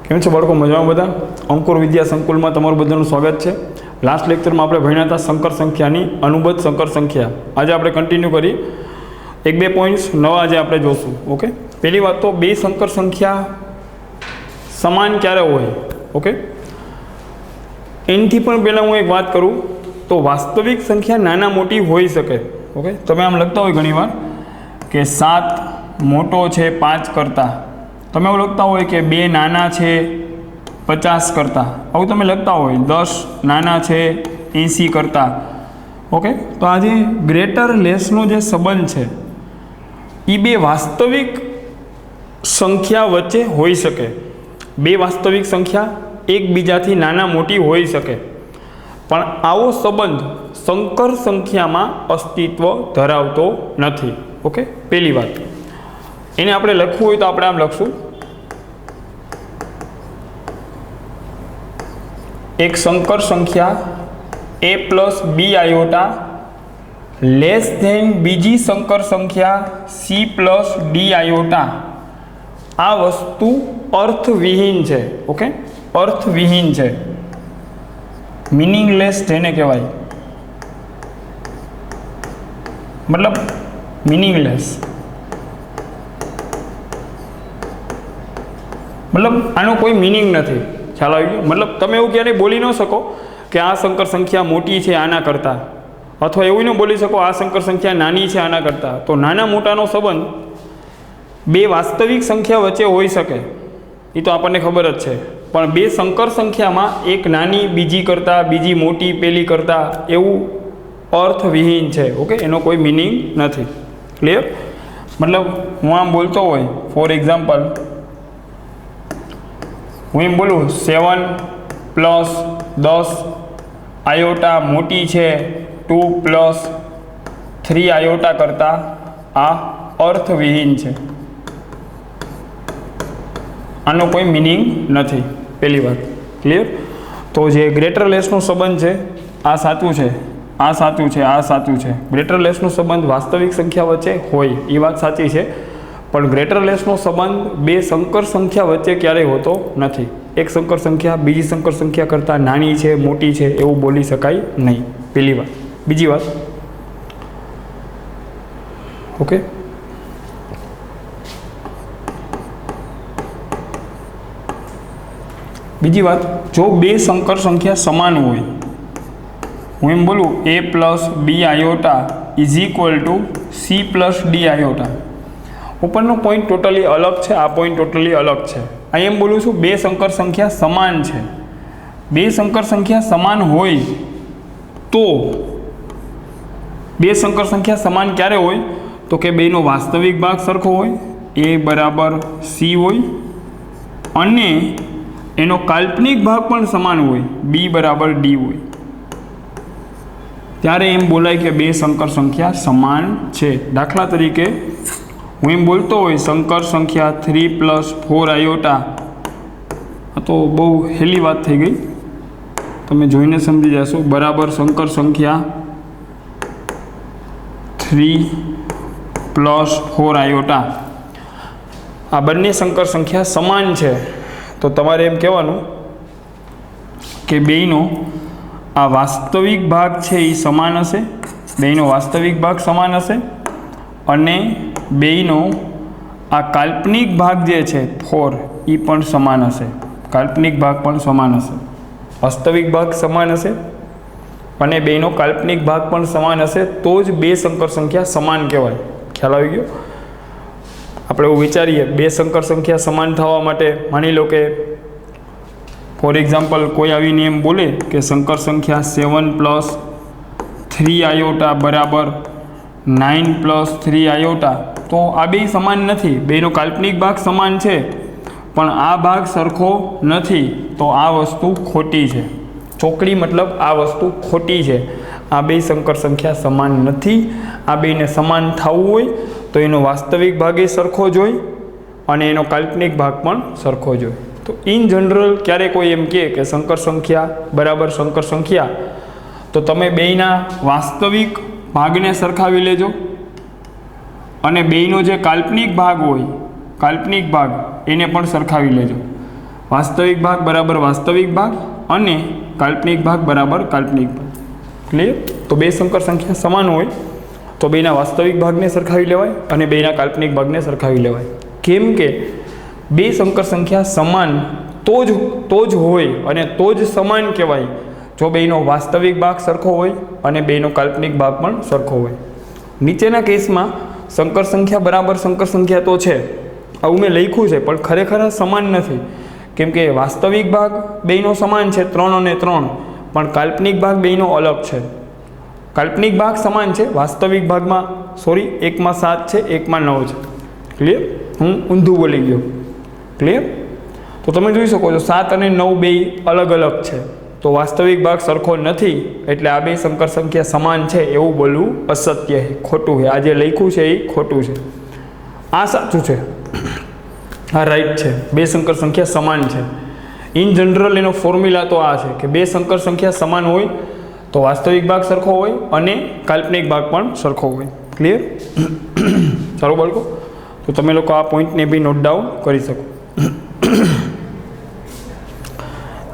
કેમ છો બાળકો? મજામાં બધા? અંકુર વિદ્યા સંકુલમાં તમારું બધાનું સ્વાગત છે. લાસ્ટ લેક્ચરમાં આપણે ભણ્યા હતા સંકર સંખ્યાની અનુબદ્ધ સંકર સંખ્યા. આજે આપણે કન્ટિન્યુ કરી 1-2 પોઈન્ટ્સ નવા આજે આપણે જોશું. ઓકે, પહેલી વાત તો બે સંકર સંખ્યા સમાન ક્યારે હોય? ઓકે, એનાથી પણ પહેલાં હું એક વાત કરું તો વાસ્તવિક સંખ્યા નાના મોટી હોઈ શકે. ઓકે, તમે આમ લખતા હોય ઘણીવાર કે 7 મોટો છે 5 કરતાં, તમે એવું લખતા હોય કે 2 નાના છે 50 કરતાં, આવું તમે લખતા હોય 10 નાના છે 80 કરતાં. ઓકે, તો આ જે ગ્રેટર લેસનો જે સંબંધ છે એ બે વાસ્તવિક સંખ્યા વચ્ચે હોઈ શકે. બે વાસ્તવિક સંખ્યા એકબીજાથી નાના મોટી હોઈ શકે, પણ આવો સંબંધ સંકર સંખ્યામાં અસ્તિત્વ ધરાવતો નથી. ઓકે, પહેલી વાત એને આપણે લખવું હોય તો આપણે આમ લખશું, એક સંકર સંખ્યા a plus b iota less than બીજી સંકર સંખ્યા c પ્લસ ડી આયોટા. આ વસ્તુ અર્થવિહીન છે. ઓકે, અર્થવિહીન છે, મીનિંગલેસ જેને કહેવાય, મતલબ મીનિંગલેસ, મતલબ આનો કોઈ મિનિંગ નથી. ખ્યાલ આવી ગયો? મતલબ તમે એવું ક્યારેય બોલી ન શકો કે આ સંકર સંખ્યા મોટી છે આના કરતાં, અથવા એવું ન બોલી શકો આ સંકર સંખ્યા નાની છે આના કરતાં. તો નાના મોટાનો સંબંધ બે વાસ્તવિક સંખ્યા વચ્ચે હોઈ શકે, એ તો આપણને ખબર જ છે, પણ બે સંકર સંખ્યામાં એક નાની બીજી કરતાં, બીજી મોટી પેલી કરતાં, એવું અર્થવિહીન છે. ઓકે, એનો કોઈ મિનિંગ નથી. ક્લિયર? મતલબ હું આમ બોલતો હોય, ફોર એક્ઝામ્પલ હું એમ બોલું 7 પ્લસ 10 આયોટા મોટી છે 2 પ્લસ 3 આયોટા કરતાં, આ અર્થવિહીન છે, આનો કોઈ મિનિંગ નથી. પહેલી વાત. ક્લિયર? તો જે ગ્રેટર લેસનો સંબંધ છે આ સાચું છે, આ સાચું છે, આ સાચું છે. ગ્રેટર લેસનો સંબંધ વાસ્તવિક સંખ્યા વચ્ચે હોય એ વાત સાચી છે, પણ ગ્રેટર લેસનો સંબંધ બે સંકર સંખ્યા વચ્ચે ક્યારેય હોતો નથી. એક સંકર સંખ્યા બીજી સંકર સંખ્યા કરતાં નાની છે મોટી છે એવું બોલી શકાય નહીં. પહેલી વાત. બીજી વાત, ઓકે, બીજી વાત, જો બે સંકર સંખ્યા સમાન હોય, હું એમ બોલું a plus b iota is equal to c plus d iota. ઉપરનો પોઈન્ટ ટોટલી અલગ છે, આ પોઈન્ટ ટોટલી અલગ છે. અહીં એમ બોલું છું બે સંકર સંખ્યા સમાન છે. બે સંકર સંખ્યા સમાન હોય તો, બે સંકર સંખ્યા સમાન ક્યારે હોય? તો કે બેનો વાસ્તવિક ભાગ સરખો હોય, a બરાબર c હોય, અને એનો કાલ્પનિક ભાગ પણ સમાન હોય, b બરાબર d હોય. ત્યારે એમ બોલાય કે બે સંકર સંખ્યા સમાન છે. દાખલા તરીકે હું એમ બોલતો હોય સંકર સંખ્યા 3 પ્લસ 4 આયોટા, તો બહુ હેલી વાત થઈ ગઈ, તમે જોઈને સમજી જશો, બરાબર સંકર સંખ્યા 3 પ્લસ 4 આયોટા. આ બંને સંકર સંખ્યા સમાન છે, તો તમારે એમ કહેવાનું કે બેયનો આ વાસ્તવિક ભાગ છે એ સમાન હશે, બેયનો વાસ્તવિક ભાગ સમાન હશે, અને બેયનો આ કાલ્પનિક ભાગ જે છે 4 એ પણ સમાન હશે. કાલ્પનિક ભાગ પણ સમાન હશે, વાસ્તવિક ભાગ સમાન હશે અને બેયનો કાલ્પનિક ભાગ પણ સમાન હશે, તો જ બે સંકર સંખ્યા સમાન કહેવાય. ખ્યાલ આવી ગયો? આપણે એવું વિચારીએ બે સંકર સંખ્યા સમાન થવા માટે, માની લો કે ફોર એક્ઝામ્પલ કોઈ આવીને એમ બોલે કે સંકર સંખ્યા 7 પ્લસ 3 આયોટા બરાબર 9 પ્લસ 3 આયોટા, તો આ બે સમાન નથી. બેનો કાલ્પનિક ભાગ સમાન છે પણ આ ભાગ સરખો નથી, તો આ વસ્તુ ખોટી છે. ચોકડી મતલબ આ વસ્તુ ખોટી છે. આ બે સંકર સંખ્યા સમાન નથી. આ બેને સમાન થવું હોય તો એનો વાસ્તવિક ભાગ એ સરખો જ હોય અને એનો કાલ્પનિક ભાગ પણ સરખો જ હોય. તો ઇન જનરલ ક્યારે કોઈ એમ કહે કે સંકર સંખ્યા બરાબર સંકર સંખ્યા, તો તમે બેયના વાસ્તવિક ભાગને સરખાવી લેજો અને બેયનો જે કાલ્પનિક ભાગ હોય, કાલ્પનિક ભાગ એને પણ સરખાવી લેજો. વાસ્તવિક ભાગ બરાબર વાસ્તવિક ભાગ અને કાલ્પનિક ભાગ બરાબર કાલ્પનિક ભાગ. ક્લિયર? તો બે સંકર સંખ્યા સમાન હોય તો બેના વાસ્તવિક ભાગને સરખાવી લેવાય અને બેના કાલ્પનિક ભાગને સરખાવી લેવાય. કેમ કે બે સંકર સંખ્યા સમાન તો જ હોય અને તો જ સમાન કહેવાય જો બેનો વાસ્તવિક ભાગ સરખો હોય અને બેનો કાલ્પનિક ભાગ પણ સરખો હોય. નીચેના કેસમાં સંકર સંખ્યા બરાબર સંકર સંખ્યા તો છે, આવું મેં લખ્યું છે, પણ ખરેખર સમાન નથી. કેમ કે વાસ્તવિક ભાગ બેનો સમાન છે 3 અને 3, પણ કાલ્પનિક ભાગ બેનો અલગ છે. કાલ્પનિક ભાગ સમાન છે, વાસ્તવિક ભાગમાં એકમાં 7 છે, એકમાં 9 છે. ક્લિયર? હું ઊંધું બોલી ગયો. ક્લિયર? તો તમે જોઈ શકો છો 7 અને 9 બે અલગ અલગ છે, તો વાસ્તવિક ભાગ સરખો નથી, એટલે આ બે સંકર સંખ્યા સમાન છે એવું બોલવું અસત્ય છે, ખોટું છે. આ જે લખ્યું છે એ ખોટું છે, આ સાચું છે, આ રાઈટ છે. બે સંકર સંખ્યા સમાન છે. ઇન જનરલ એનો ફોર્મ્યુલા તો આ છે કે બે સંકર સંખ્યા સમાન હોય તો વાસ્તવિક ભાગ સરખો હોય અને કાલ્પનિક ભાગ પણ સરખો હોય. ક્લિયર? સારું બાળકો, તો તમે લોકો આ પોઈન્ટને બી નોટ ડાઉન કરી શકો.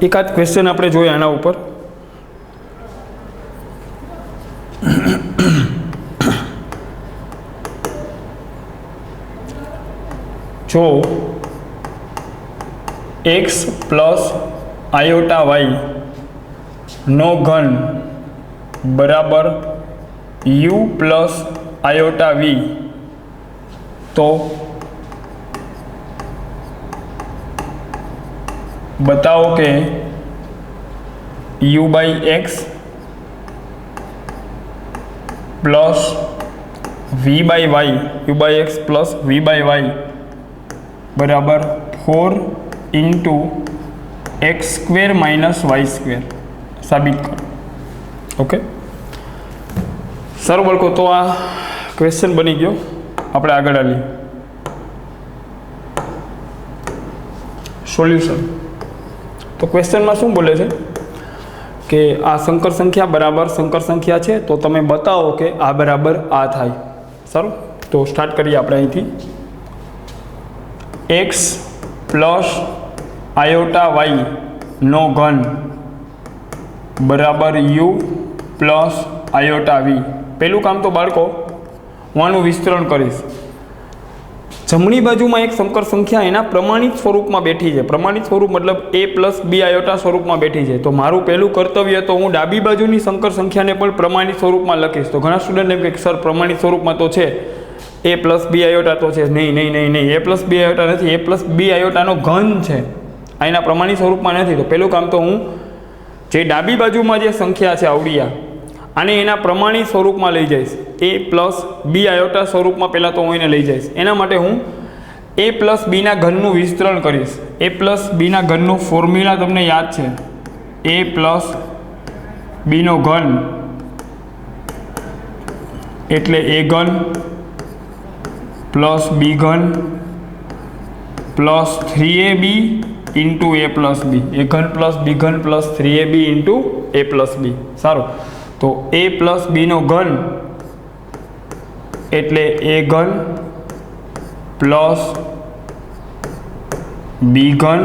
એકાદ ક્વેશ્ચન આપણે જોઈએ આના ઉપર. જો x પ્લસ આયોટા વાય નો ઘન બરાબર u પ્લસ આયોટા v, તો बताओ कि u by x plus v by y, u by x plus v by y बराबर 4 into x square minus y square साबित करो. ओके, सारू बाळको, तो आ क्वेश्चन बनी गयो. આપણે આગળ આવીએ. સોલ્યુશન. તો ક્વેશ્ચનમાં શું બોલે છે કે આ સંકર સંખ્યા બરાબર સંકર સંખ્યા છે, તો તમે બતાવો કે આ બરાબર આ થાય. સારું, તો સ્ટાર્ટ કરીએ આપણે અહીંથી. એક્સ પ્લસ આયોટા વાય નો ઘન બરાબર યુ પ્લસ આયોટા વી. પહેલું કામ તો બાળકો હું આનું વિસ્તરણ કરીશ. જમણી બાજુમાં એક સંકર સંખ્યા એના પ્રમાણિત સ્વરૂપમાં બેઠી છે. પ્રમાણિત સ્વરૂપ મતલબ a પ્લસ બી આયોટા સ્વરૂપમાં બેઠી છે. તો મારું પહેલું કર્તવ્ય તો હું ડાબી બાજુની સંકર સંખ્યાને પણ પ્રમાણિત સ્વરૂપમાં લખીશ. તો ઘણા સ્ટુડન્ટ એમ કે સર પ્રમાણિત સ્વરૂપમાં તો છે, a પ્લસ બી આયોટા તો છે. નહીં, a પ્લસ બી આયોટા નથી, a પ્લસ બી આયોટાનો ઘન છે, આ એના પ્રમાણિત સ્વરૂપમાં નથી. તો પહેલું કામ તો હું જે ડાબી બાજુમાં જે સંખ્યા છે આવડિયા, આને એના પ્રમાણિત સ્વરૂપમાં લઈ જઈશ. a પ્લસ બી આયોટા સ્વરૂપમાં પહેલાં તો હું એને લઈ જઈશ. એના માટે હું a પ્લસ બીના ઘનનું વિસ્તરણ કરીશ. a પ્લસ બીના ઘનનું ફોર્મ્યુલા તમને યાદ છે, a પ્લસ બીનો ઘન એટલે a ઘન પ્લસ બી ઘન plus 3ab into a plus b. a ઘન પ્લસ બી ઘન plus 3ab into a plus b. સારું, તો a પ્લસ બીનો ઘન એટલે a ઘન પ્લસ બી ઘન,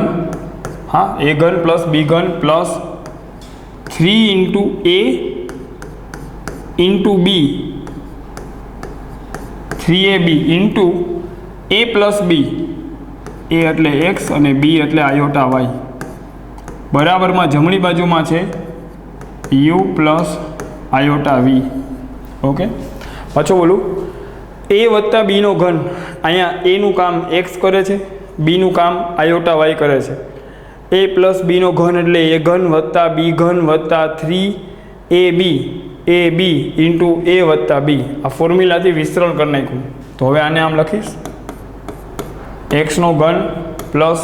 હા, a ઘન પ્લસ બી ઘન plus 3 into a into b 3ab into a plus b. a એટલે x અને b એટલે આયોટા વાય બરાબરમાં જમણી બાજુમાં છે u પ્લસ આયોટા વી. ઓકે, પાછો બોલું. a વત્તા બીનો ઘન, અહીંયા એનું કામ x કરે છે, બીનું કામ આયોટા વાય કરે છે. a પ્લસ બીનો ઘન એટલે a ઘન વત્તા બી ઘન વત્તા 3ab ઇન્ટુ a વત્તા બી. આ ફોર્મ્યુલાથી વિસ્તરણ કરી નાખ્યું. તો હવે આને આમ લખીશ, એક્સનો ઘન પ્લસ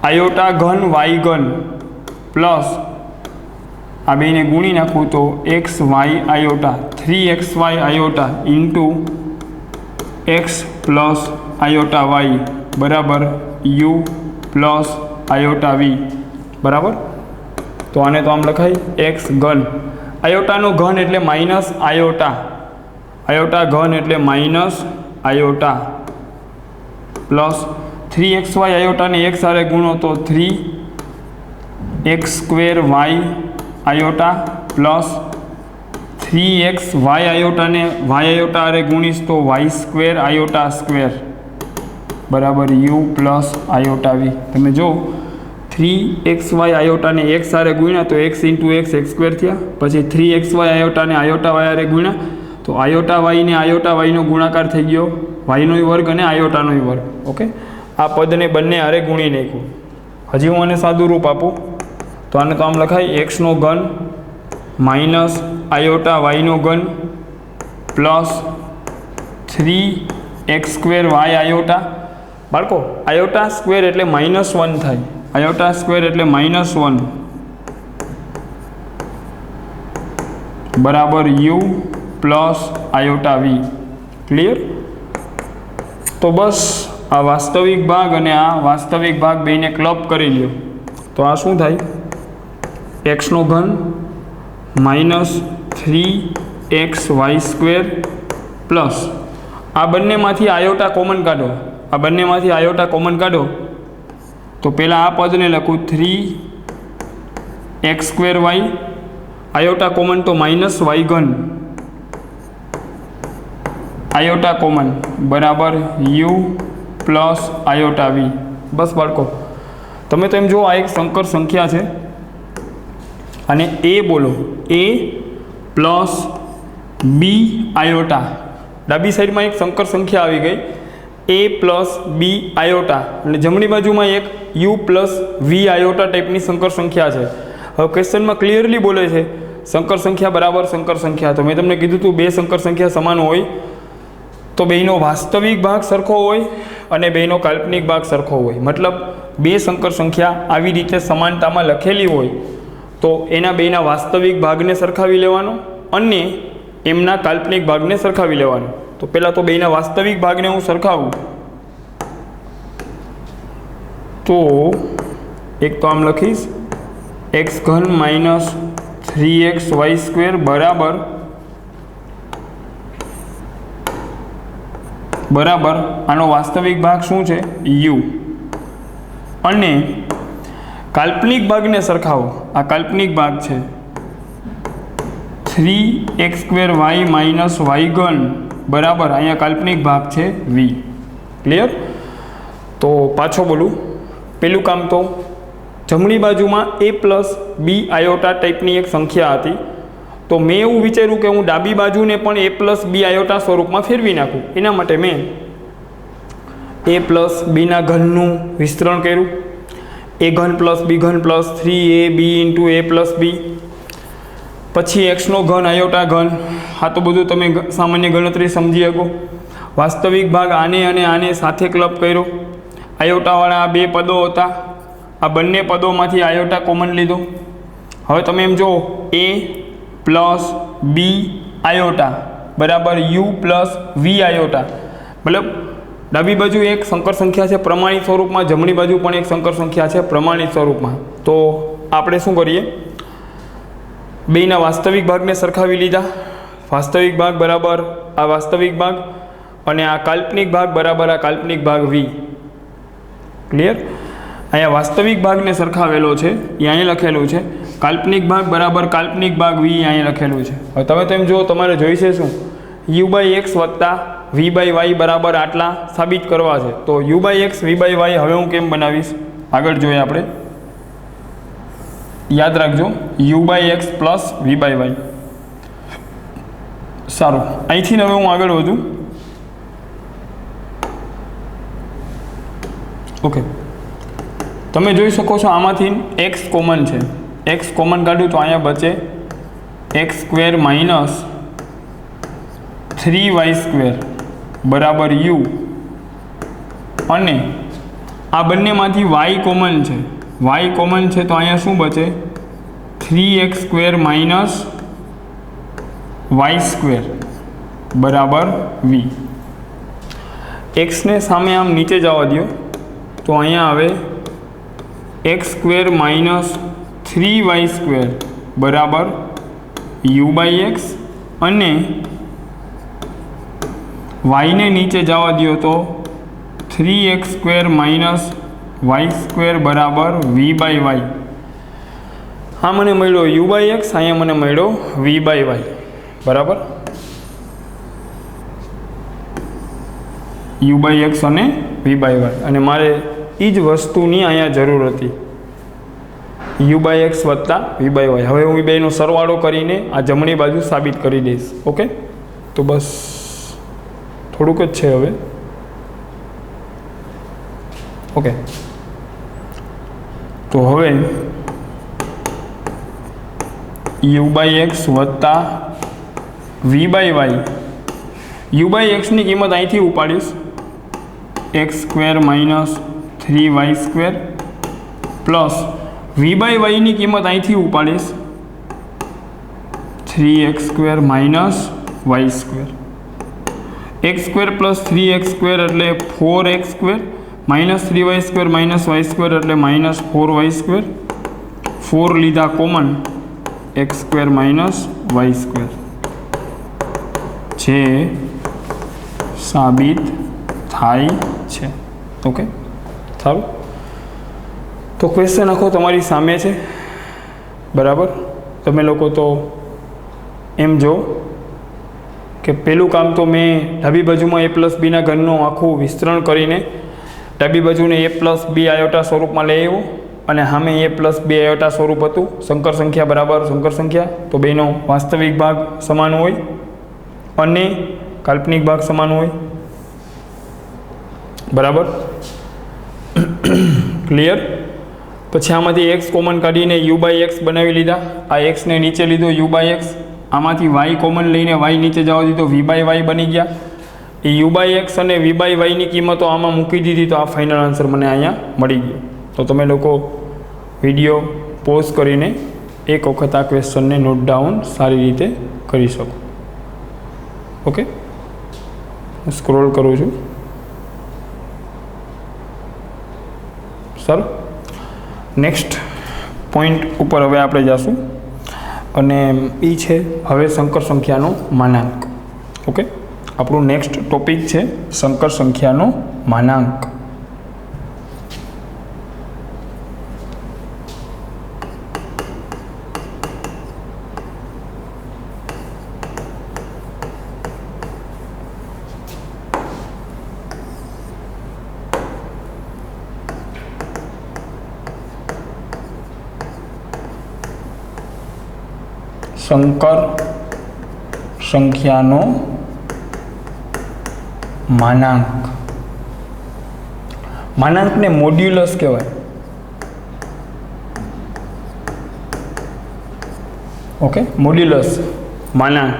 આયોટા ઘન વાય ઘન પ્લસ આ બેને ગુણી નાખું તો x y iota 3xy iota into x plus iota y બરાબર યુ પ્લસ આયોટા વી બરાબર. તો આને તો આમ લખાય એક્સ ઘન, આયોટાનો ઘન એટલે માઇનસ આયોટા, આયોટા ઘન એટલે માઇનસ આયોટા પ્લસ 3xy આયોટાને એક સાથે ગુણો તો 3x² y iota plus 3xy આયોટાને y આયોટા અરે ગુણીશ તો y² આયોટા સ્ક્વેર બરાબર u પ્લસ આયોટા v. તમે જો 3xy આયોટાને એક સાથે ગુણ્યા તો x × x x² થયા, પછી 3xy આયોટાને આયોટા y આરે ગુણ્યા તો આયોટા y ને આયોટા y નો ગુણાકાર થઈ ગયો y નો વર્ગ અને આયોટાનો વર્ગ. ઓકે, આ પદને બંને આરે ગુણી નાખ્યું. હજી હું આને સાદું રૂપ આપું તો આને તો આમ લખાય x નો ઘન માઇનસ આયોટા y નો ઘન પ્લસ 3x² y આયોટા. બાળકો આયોટા સ્ક્વેર એટલે -1 થાય, આયોટા સ્ક્વેર એટલે -1 બરાબર u plus iota v. Clear? તો બસ આ વાસ્તવિક ભાગ અને આ વાસ્તવિક ભાગ બેને ક્લબ કરી લ્યો તો આ શું થાય? x નો ઘન -3xy² પ્લસ આ બંનેમાંથી આયોટા કોમન કાઢો, આ બંનેમાંથી આયોટા કોમન કાઢો તો પહેલાં આ પદને લખું 3x² y આયોટા કોમન તો -y³ આયોટા કોમન બરાબર u પ્લસ આયોટા v. બસ બાળકો તમે તો એમ જુઓ આ એક સંકર સંખ્યા છે અને a બોલો a પ્લસ b આયોટા. ડાબી સાઈડમાં એક સંકર સંખ્યા આવી ગઈ a પ્લસ b આયોટા અને જમણી બાજુમાં એક u પ્લસ v આયોટા ટાઈપની સંકર સંખ્યા છે. હવે ક્વેશ્ચનમાં ક્લિયરલી બોલે છે સંકર સંખ્યા બરાબર સંકર સંખ્યા. તો મેં તમને કીધું હતું બે સંકર સંખ્યા સમાન હોય તો બેનો વાસ્તવિક ભાગ સરખો હોય અને બેનો કાલ્પનિક ભાગ સરખો હોય. મતલબ બે સંકર સંખ્યા આવી રીતે સમાનતામાં લખેલી હોય તો એના બેના વાસ્તવિક ભાગને સરખાવી લેવાનો અને એમના કાલ્પનિક ભાગને સરખાવી લેવાનો. તો પહેલાં તો બેના વાસ્તવિક ભાગને હું સરખાવું તો એક તો આમ લખીશ x³ - 3xy² બરાબર આનો વાસ્તવિક ભાગ શું છે? u. અને કાલ્પનિક ભાગને સરખાવો, આ કાલ્પનિક ભાગ છે 3x² y - y³ બરાબર અહીંયા કાલ્પનિક ભાગ છે v. ક્લિયર? તો પાછો બોલું, પેલું કામ તો જમણી બાજુમાં a પ્લસ b આયોટા ટાઈપની એક સંખ્યા હતી તો મેં એવું વિચાર્યું કે હું ડાબી બાજુને પણ a પ્લસ b આયોટા સ્વરૂપમાં ફેરવી નાખું. એના માટે મેં a પ્લસ બીના ઘનનું વિસ્તરણ કર્યું, a³ plus b³ plus 3ab × a plus b, પછી x નો ઘન આયોટા ઘન. આ તો બધું તમે સામાન્ય ગણતરી સમજી શકો. વાસ્તવિક ભાગ આને અને આને સાથે ક્લબ કર્યો, આયોટાવાળા આ બે પદો હતા, આ બંને પદોમાંથી આયોટા કોમન લીધો. હવે તમે એમ જો a પ્લસ b આયોટા બરાબર u પ્લસ v આયોટા. મતલબ ડાબી બાજુ એક સંકર સંખ્યા છે પ્રમાણિત સ્વરૂપમાં, જમણી બાજુ પણ એક સંકર સંખ્યા છે પ્રમાણિત સ્વરૂપમાં. તો આપણે શું કરીએ? બેના વાસ્તવિક ભાગને સરખાવી લીધા. વાસ્તવિક ભાગ બરાબર આ વાસ્તવિક ભાગ અને આ કાલ્પનિક ભાગ બરાબર આ કાલ્પનિક ભાગ v. ક્લિયર? અહીંયા વાસ્તવિક ભાગને સરખાવેલો છે એ અહીંયા લખેલું છે, કાલ્પનિક ભાગ બરાબર કાલ્પનિક ભાગ v અહીંયા લખેલું છે. હવે તમે તેમ જુઓ તમારે જોઈશે શું? u/x વત્તા v/y બરાબર આટલા સાબિત કરવા છે. તો u/x v/y હવે હું કેમ બનાવીશ આગળ જોઈએ આપણે. યાદ રાખજો u/x પ્લસ v/y. સારું, અહીંથી હવે હું આગળ વધું. ઓકે, તમે જોઈ શકો છો આમાંથી x કોમન છે, x કોમન કાઢું તો અહીંયા બચે x² - 3y² બરાબર u. અને આ બંનેમાંથી y કોમન છે, y કોમન છે તો અહીંયા શું બચે? 3x² - y² બરાબર v. x ને સામે આમ નીચે જવા દો તો અહીંયા આવે x² - 3y² બરાબર u/x અને y ને નીચે જવા દો તો 3x² માઇનસ y² બરાબર v/y. આ મને મળ્યો u/x, અહીંયા મને મળ્યો v/y બરાબર. u/x અને v/y, અને મારે એ જ વસ્તુની અહીંયા જરૂર હતી, u/x વત્તા v/y. હવે હું એ બેનો સરવાળો કરીને આ જમણી બાજુ સાબિત કરી દઈશ. ઓકે, તો બસ થોડુંક જ છે હવે. ઓકે, તો હવે u/x વત્તા v/y, u/x ની કિંમત અહીંથી ઉપાડીશ, x² minus 3y² plus v/y ની કિંમત અહીંથી ઉપાડીશ 3x² minus y². x² plus 3x² એટલે 4x² minus 3y² minus y² એટલે માઇનસ 4y². 4 લીધા કોમન, x² માઇનસ y², જે સાબિત થાય છે. ઓકે, સારું. તો ક્વેશ્ચન આખો તમારી સામે છે બરાબર. તમે લોકો તો એમ જો કે પહેલું કામ તો મેં ડાબી બાજુમાં a પ્લસ બીના ઘનનું આખું વિસ્તરણ કરીને ડાબી બાજુને a પ્લસ બી આયોટા સ્વરૂપમાં લઈ આવ્યો, અને સામે a પ્લસ બી આયોટા સ્વરૂપ હતું. સંકર સંખ્યા બરાબર સંકર સંખ્યા, તો બેનો વાસ્તવિક ભાગ સમાન હોય અને કાલ્પનિક ભાગ સમાન હોય બરાબર. ક્લિયર. પછી આમાંથી x કોમન કાઢીને u/x બનાવી લીધા. આ x ને નીચે લીધો u/x, આમાંથી y કોમન લઈને y નીચે જવા દીધો, v/y બની ગયા. એ u/x અને v/y ની કિંમતો આમાં મૂકી દીધી, તો આ ફાઇનલ આન્સર મને અહીંયા મળી ગયો. તો તમે લોકો વિડીયો પોઝ કરીને એક વખત આ ક્વેશ્ચનને નોટ ડાઉન સારી રીતે કરી શકો. ઓકે, સ્ક્રોલ કરું છું. સર, નેક્સ્ટ પોઈન્ટ ઉપર હવે આપણે જઈશું, અને એ છે હવે સંકર સંખ્યાનો માનાંક. ઓકે, આપણું નેક્સ્ટ ટોપિક છે સંકર સંખ્યાનો માનાંક. સંકર સંખ્યાનો માનાંક. માનાંકને મોડ્યુલસ કહેવાય. ઓકે, મોડ્યુલસ માનાંક.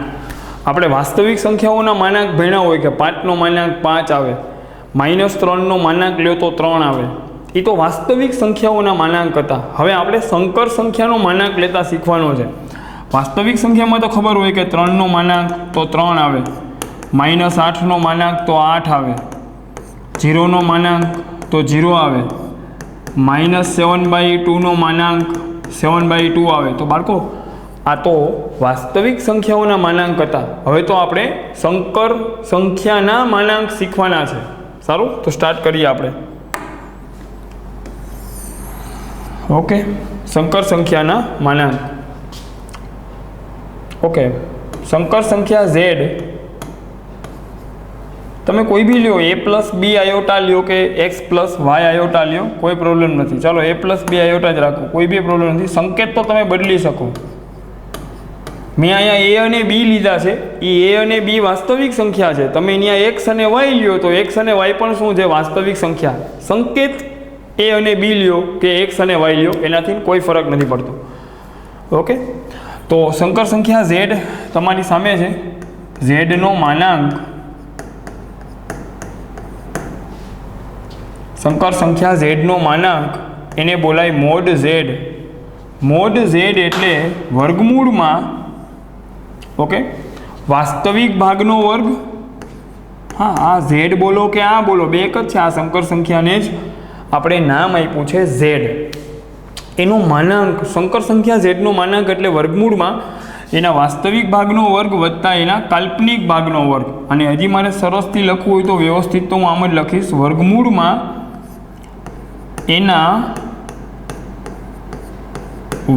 આપણે વાસ્તવિક સંખ્યાઓના માનાંક ભણ્યા હોય કે 5નો માનાંક 5 આવે, -3નો માનાંક લ્યો તો 3 આવે. એ તો વાસ્તવિક સંખ્યાઓના માનાંક હતા. હવે આપણે સંકર સંખ્યાનો માનાંક લેતા શીખવાનો છે. વાસ્તવિક સંખ્યામાં તો ખબર હોય કે 3નો માનાંક તો 3 આવે, -8નો માનાંક તો 8 આવે, 0નો માનાંક તો 0 આવે, -7/2નો માનાંક 7/2 આવે. તો બાળકો, આ તો વાસ્તવિક સંખ્યાઓના માનાંક હતા. હવે તો આપણે સંકર સંખ્યાના માનાંક શીખવાના છે. સારું, તો સ્ટાર્ટ કરીએ આપણે. ઓકે, સંકર સંખ્યાના માનાંક. ઓકે, સંકર સંખ્યા z તમે કોઈ બી લ્યો, a પ્લસ બી આયોટા લ્યો કે x પ્લસ વાય આયોટા લ્યો, કોઈ પ્રોબ્લેમ નથી. ચાલો a પ્લસ બી આયોટા જ રાખો, કોઈ બી પ્રોબ્લેમ નથી. સંકેત તો તમે બદલી શકો. મેં અહીંયા a અને b લીધા છે, એ a અને b વાસ્તવિક સંખ્યા છે. તમે અહીંયા x અને y લ્યો તો x અને y પણ શું છે? વાસ્તવિક સંખ્યા. સંકેત a અને b લ્યો કે x અને y લ્યો, એનાથી કોઈ ફરક નથી પડતો. ઓકે, તો સંકર સંખ્યા z તમારી સામે છે. ઝેડનો માનાંક, સંકર સંખ્યા ઝેડનો માનાંક એને બોલાય મોડ z. મોડ z એટલે વર્ગમૂળમાં, ઓકે, વાસ્તવિક ભાગનો વર્ગ. હા, આ z બોલો કે આ બોલો, બે એક જ છે. આ સંકર સંખ્યાને જ આપણે નામ આપ્યું છે z. એનો માનાંક, સંકર સંખ્યા ઝેડનો માનાંક એટલે વર્ગમૂળમાં એના વાસ્તવિક ભાગનો વર્ગ વત્તા એના કાલ્પનિક ભાગનો વર્ગ. અને હજી મારે સરસથી લખવું હોય તો વ્યવસ્થિત તો હું આમ જ લખીશ, વર્ગમૂળમાં એના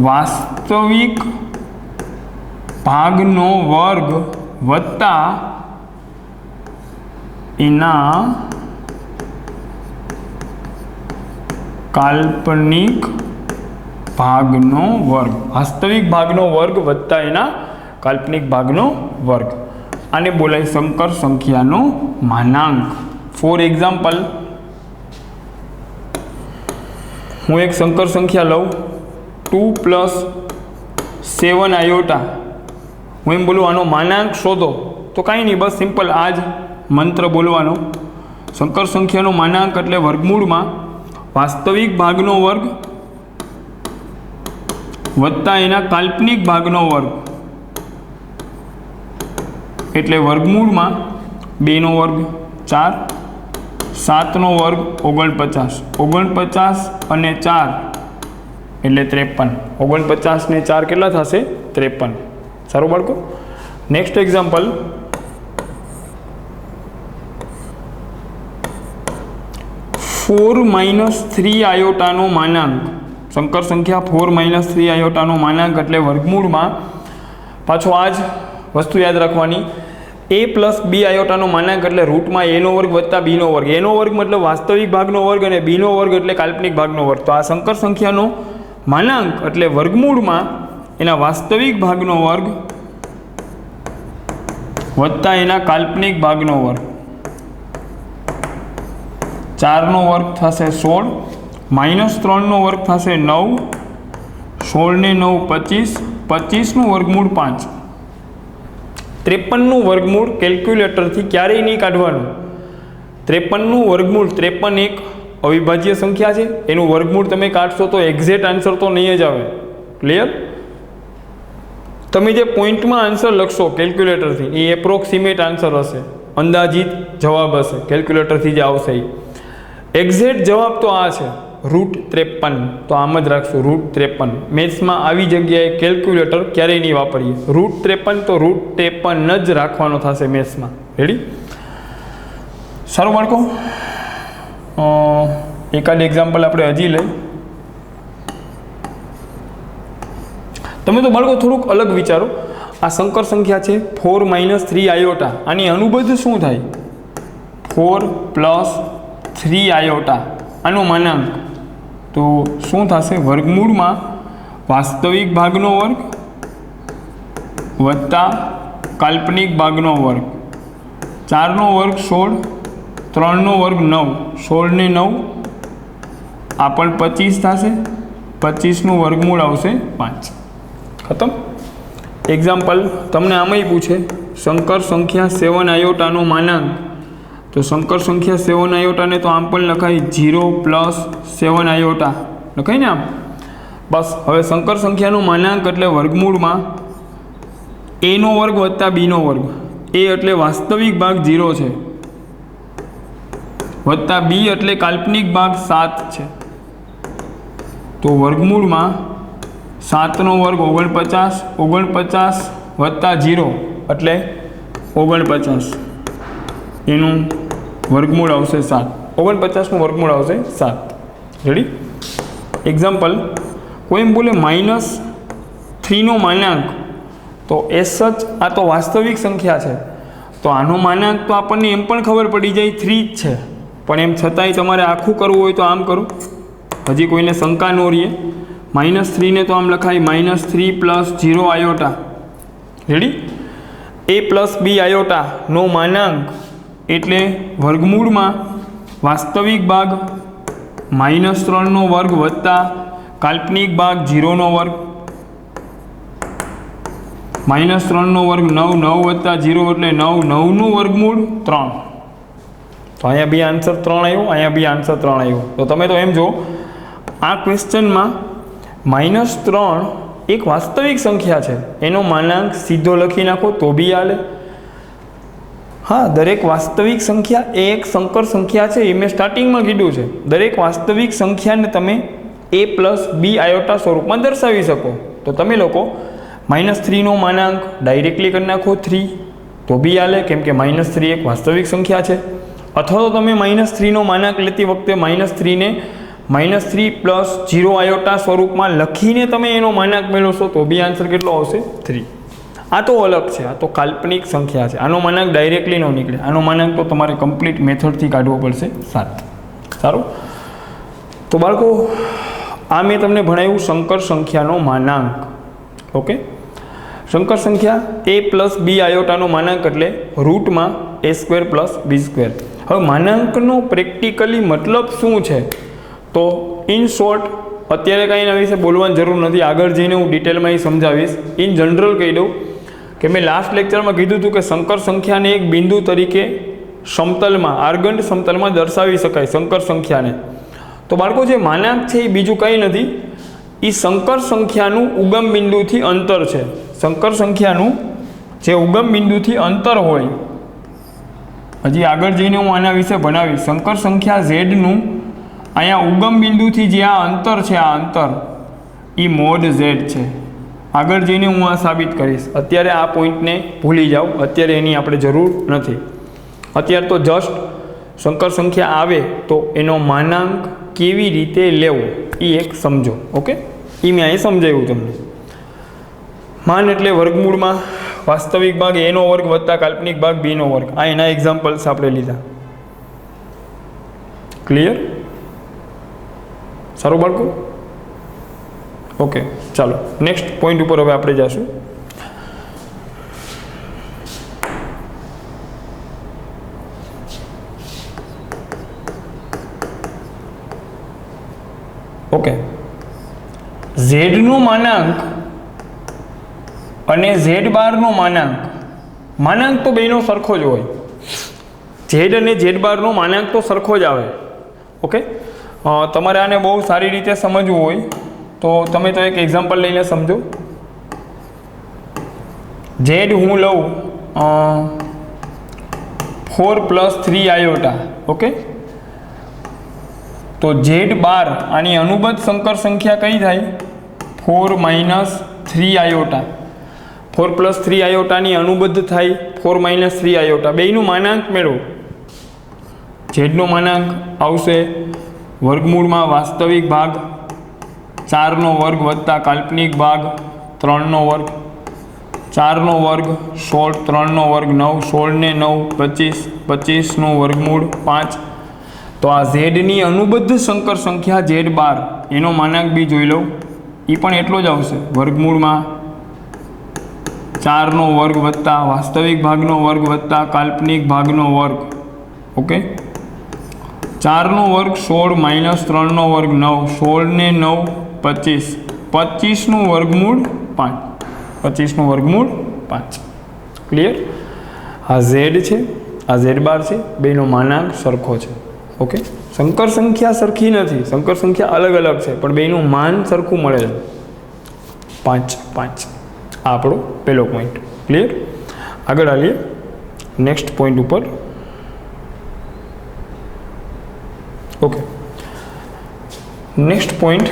વાસ્તવિક ભાગનો વર્ગ વત્તા એના કાલ્પનિક ભાગનો વર્ગ. વાસ્તવિક ભાગનો વર્ગ વત્તા એના કાલ્પનિક ભાગનો વર્ગ. આને બોલાય સંકર સંખ્યાનો માનાંક. ફોર એક્ઝામ્પલ, હું એક સંકર સંખ્યા લઉં 2 + 7 આયોટા. હું એમ બોલું આનો માનાંક શોધો, તો કાંઈ નહીં, બસ સિમ્પલ આ જ મંત્ર બોલવાનો. સંકર સંખ્યાનો માનાંક એટલે વર્ગમૂળમાં વાસ્તવિક ભાગનો વર્ગ વત્તા એના કાલ્પનિક ભાગનો વર્ગ, એટલે વર્ગમૂળમાં 2નો વર્ગ 4, 7નો વર્ગ 49, 49 અને 4 એટલે 53. 49 ને 4 કેટલા થશે? 53. સારું બાળકો. Next example, 4 - 3 આયોટાનો માનાંક. સંકર સંખ્યા 4 - 3 આયોટાનો માનાંક એટલે વર્ગમૂળમાં, પાછો આ જ વસ્તુ યાદ રાખવાની, a + b આયોટાનો માનાંક એટલે રૂટમાં એનો વર્ગ વત્તા બીનો વર્ગ. એનો વર્ગ મતલબ વાસ્તવિક ભાગનો વર્ગ અને બીનો વર્ગ એટલે કાલ્પનિક ભાગનો વર્ગ. તો આ સંકર સંખ્યાનો માનાંક એટલે વર્ગમૂળમાં એના વાસ્તવિક ભાગનો વર્ગ વત્તા એના કાલ્પનિક ભાગનો વર્ગ. 4નો વર્ગ થશે 16, -3નો વર્ગ થશે 9, 16 ને 9 25, 25નું વર્ગમૂળ 5. 53નું વર્ગમૂળ કેલ્ક્યુલેટરથી ક્યારેય નહીં કાઢવાનું. 53નું વર્ગમૂળ, 53 એક અવિભાજ્ય સંખ્યા છે, એનું વર્ગમૂળ તમે કાઢશો તો એક્ઝેક્ટ આન્સર તો નહીં જ આવે. ક્લિયર? તમે જે પોઈન્ટમાં આન્સર લખશો કેલ્ક્યુલેટરથી એ એપ્રોક્સિમેટ આન્સર હશે, અંદાજિત જવાબ હશે કેલ્ક્યુલેટરથી જે આવશે એ. એક્ઝેક્ટ જવાબ તો આ છે √53. તો આમ જ રાખશું √53. મેથ્સમાં આવી જગ્યાએ કેલ્ક્યુલેટર ક્યારેય નહીં વાપરીએ. √53 તો √53 જ રાખવાનો થશે મેથ્સમાં. રેડી? સારું બાળકો, એકાદ એક્ઝામ્પલ આપણે હજી લઈ. તમે તો બાળકો થોડુંક અલગ વિચારો. આ સંકર સંખ્યા છે 4 - 3 આયોટા. આની અનુબદ્ધ શું થાય? 4 + 3 આયોટા આનો માનાંક તો શું થશે? વર્ગમૂળમાં વાસ્તવિક ભાગનો વર્ગ વત્તા કાલ્પનિક ભાગનો વર્ગ. 4નો વર્ગ 16, 3નો વર્ગ 9, 16 ને 9 આ પણ 25 થશે. 25નું વર્ગમૂળ આવશે 5. ખતમ. એક્ઝામ્પલ તમને આમાંય પૂછે, સંકર સંખ્યા 7 આયોટાનો માનાંક. તો સંકર સંખ્યા 7 આયોટાને તો આમ પણ લખાય 0 + 7 આયોટા લખાય ને આમ. બસ હવે સંકર સંખ્યાનો માનાંક એટલે વર્ગમૂળમાં એનો વર્ગ વત્તા બીનો વર્ગ. એ એટલે વાસ્તવિક ભાગ 0 છે વત્તા બી એટલે કાલ્પનિક ભાગ 7 છે. તો વર્ગમૂળમાં 7નો વર્ગ 49, 49 વત્તા 0 એટલે 49, એનું વર્ગમૂળ આવશે 7. 49નું વર્ગમૂળ આવશે 7. રેડી? એક્ઝામ્પલ, કોઈ એમ બોલે -3નો માનાંક. તો એસ સચ આ તો વાસ્તવિક સંખ્યા છે, તો આનો માનાંક તો આપણને એમ પણ ખબર પડી જાય 3 જ છે, પણ એમ છતાંય તમારે આખું કરવું હોય તો આમ કરો, હજી કોઈને શંકા ન રહીએ. -3ને તો આમ લખાય -3 + 0 આયોટા. રેડી? a + b આયોટાનો માનાંક એટલે વર્ગમૂળમાં વાસ્તવિક ભાગ -3નો વર્ગ વત્તા કાલ્પનિક ભાગ 0નો વર્ગ. -3નો વર્ગ 9, 9 વત્તા 0 એટલે 9, 9નું વર્ગમૂળ 3. તો અહીંયા બી આન્સર 3 આવ્યો, અહીંયા બી આન્સર 3 આવ્યો. તો તમે તો એમ જો આ ક્વેશ્ચનમાં -3 એક વાસ્તવિક સંખ્યા છે, એનો માનાંક સીધો લખી નાખો તો બી હાલે. હા, દરેક વાસ્તવિક સંખ્યા એ એક સંકર સંખ્યા છે, એ મેં સ્ટાર્ટિંગમાં કીધું છે. દરેક વાસ્તવિક સંખ્યાને તમે a + b આયોટા સ્વરૂપમાં દર્શાવી શકો. તો તમે લોકો -3નો માનાંક ડાયરેક્ટલી કરી નાખો 3 તો બી હાલે, કેમ કે -3 એક વાસ્તવિક સંખ્યા છે. અથવા તો તમે -3નો માનાંક લેતી વખતે -3ને -3 પ્લસ 0 આયોટા સ્વરૂપમાં લખીને તમે એનો માનાંક મેળવશો તો બી આન્સર કેટલો આવશે 3. આ તો અલગ છે, આ તો કાલ્પનિક સંખ્યા છે, આનો માનાંક ડાયરેક્ટલી ન નીકળે, આનો માનાંક તો તમારે કમ્પ્લીટ મેથડથી કાઢવો પડશે 7. સારું, તો બાળકો આ મેં તમને ભણાવ્યું સંકર સંખ્યાનો માનાંક. ઓકે, સંકર સંખ્યા a પ્લસ બી આયોટાનો માનાંક એટલે રૂટમાં a² પ્લસ b². હવે માનાંકનો પ્રેક્ટિકલી મતલબ શું છે? તો ઇન શોર્ટ અત્યારે કાંઈ એના વિશે બોલવાની જરૂર નથી, આગળ જઈને હું ડિટેલમાં એ સમજાવીશ. ઇન જનરલ કહી દઉં કે મેં લાસ્ટ લેક્ચરમાં કીધું હતું કે સંકર સંખ્યાને એક બિંદુ તરીકે સમતલમાં આર્ગંડ સમતલમાં દર્શાવી શકાય સંકર સંખ્યાને. તો બાળકો જે માનાંક છે એ બીજું કંઈ નથી, એ સંકર સંખ્યાનું ઉગમ બિંદુથી અંતર છે. સંકર સંખ્યાનું જે ઉગમ બિંદુથી અંતર હોય, હજી આગળ જઈને હું આના વિશે ભણાવીશ. સંકર સંખ્યા ઝેડનું અહીંયા ઉગમ બિંદુથી જે આ અંતર છે, આ અંતર એ મોડ ઝેડ છે. આગળ જઈને હું આ સાબિત કરીશ. અત્યારે આ પોઈન્ટને ભૂલી જાઓ, અત્યારે એની આપણે જરૂર નથી. અત્યારે તો જસ્ટ સંકર સંખ્યા આવે તો એનો માનાંક કેવી રીતે લેવો એ એક સમજો. ઓકે, એ મેં અહીં સમજાવ્યું તમને. માન એટલે વર્ગમૂળમાં વાસ્તવિક ભાગ એનો વર્ગ વત્તા કાલ્પનિક ભાગ બીનો વર્ગ. આ એના એક્ઝામ્પલ્સ આપણે લીધા. ક્લિયર? સારું બાળકો? ઓકે, ચાલો નેક્સ્ટ પોઈન્ટ ઉપર હવે આપણે જઈશું. ઓકે, ઝેડનો માનાંક અને Z⁻નો માનાંક તો બેનો સરખો જ હોય. ઝેડ અને Z⁻ નો માનાંક તો સરખો જ આવે. ઓકે, તમારે આને બહુ સારી રીતે સમજવું હોય તો તમે તો એક એક્ઝામ્પલ લઈને સમજો. ઝેડ હું લઉં 4 + 3 આયોટા. ઓકે, તો Z⁻ આની અનુબદ્ધ સંકર સંખ્યા કઈ થાય? 4 - 3 આયોટા. 4 + 3 આયોટાની અનુબદ્ધ થાય 4 - 3 આયોટા. બેયનું માનાંક મેળવો. ઝેડનો માનાંક આવશે વર્ગમૂળમાં વાસ્તવિક ભાગ 4નો વર્ગ વત્તા કાલ્પનિક ભાગ 3નો વર્ગ. 4નો વર્ગ 16, 3નો વર્ગ 9, 16 ને 9 25, 25નું વર્ગમૂળ 5. તો આ ઝેડની અનુબદ્ધ સંકર સંખ્યા Z⁻, એનો માનાંક બી જોઈ લઉં. એ પણ એટલો જ આવશે, વર્ગમૂળમાં 4નો વર્ગ વત્તા વાસ્તવિક ભાગનો વર્ગ વત્તા કાલ્પનિક ભાગનો વર્ગ. ઓકે, 4નો વર્ગ 16 - 3નો વર્ગ 9, 16 ને 9 25, 25નું વર્ગમૂળ 5, 25નું વર્ગમૂળ 5. ક્લિયર? આ ઝેડ છે, આ Z⁻ છે, બેનો માનાંક સરખો છે. ઓકે, સંકર સંખ્યા સરખી નથી, સંકર સંખ્યા અલગ અલગ છે, પણ બેનું માન સરખું મળે છે 5 5. આ આપણો પહેલો પોઈન્ટ. ક્લિયર? આગળ આવીએ નેક્સ્ટ પોઈન્ટ ઉપર. Okay, next point.